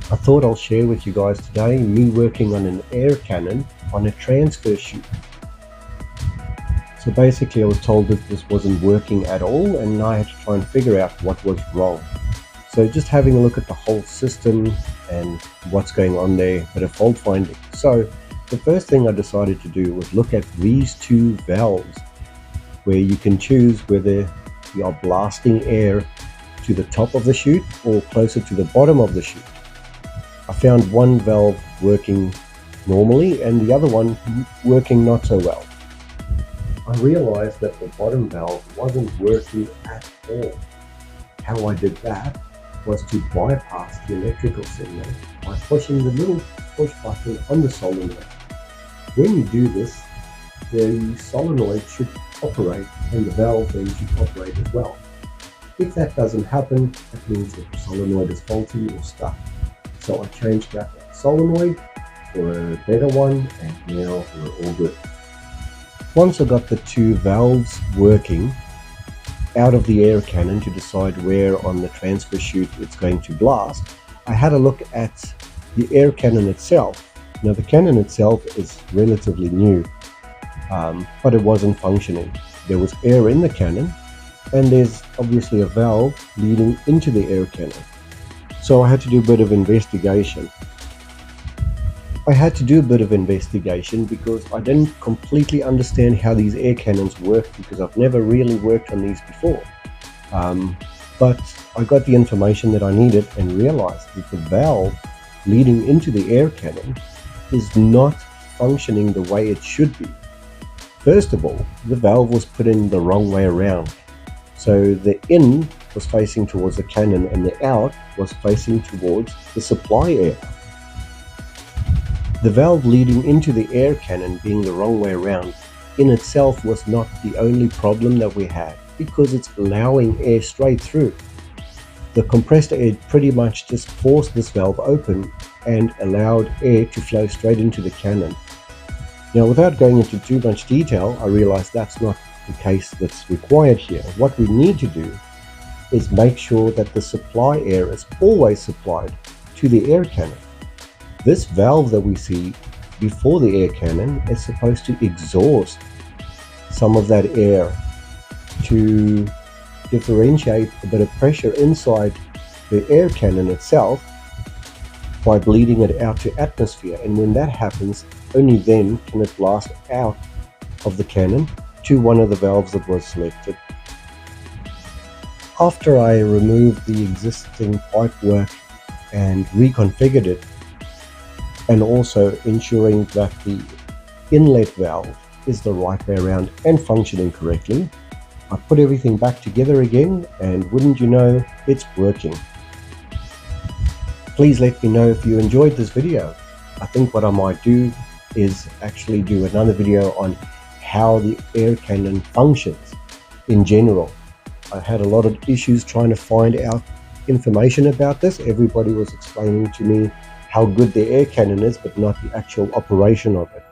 I thought I'll share with you guys today me working on an air cannon on a transfer chute. So basically I was told that this wasn't working at all and I had to try and figure out what was wrong. So just having a look at the whole system and what's going on there, a bit of fault finding. So the first thing I decided to do was look at these two valves where you can choose whether you are blasting air to the top of the chute or closer to the bottom of the chute. I found one valve working normally and the other one working not so well. I realized that the bottom valve wasn't working at all. How I did that was to bypass the electrical signal by pushing the little push button on the solenoid. When you do this, the solenoid should operate and the valve then should operate as well. If that doesn't happen, that means that the solenoid is faulty or stuck. So I changed that solenoid for a better one and now we're all good. Once I got the two valves working out of the air cannon to decide where on the transfer chute it's going to blast, I had a look at the air cannon itself. Now the cannon itself is relatively new, but it wasn't functioning. There was air in the cannon and there's obviously a valve leading into the air cannon. So I had to do a bit of investigation. Because I didn't completely understand how these air cannons work because I've never really worked on these before. But I got the information that I needed and realized that the valve leading into the air cannon is not functioning the way it should be. First of all, the valve was put in the wrong way around. So the in was facing towards the cannon and the out was facing towards the supply air. The valve leading into the air cannon being the wrong way around in itself was not the only problem that we had, because it's allowing air straight through. The compressed air pretty much just forced this valve open and allowed air to flow straight into the cannon. Now, without going into too much detail, I realized that's not the case that's required here. What we need to do is make sure that the supply air is always supplied to the air cannon. This valve that we see before the air cannon is supposed to exhaust some of that air to differentiate a bit of pressure inside the air cannon itself by bleeding it out to atmosphere. And when that happens, only then can it blast out of the cannon to one of the valves that was selected. After I removed the existing pipework and reconfigured it, and also ensuring that the inlet valve is the right way around and functioning correctly, I put everything back together again, and wouldn't you know, it's working. Please let me know if you enjoyed this video. I think what I might do is actually do another video on how the air cannon functions in general. I had a lot of issues trying to find out information about this. Everybody was explaining to me how good the air cannon is, but not the actual operation of it.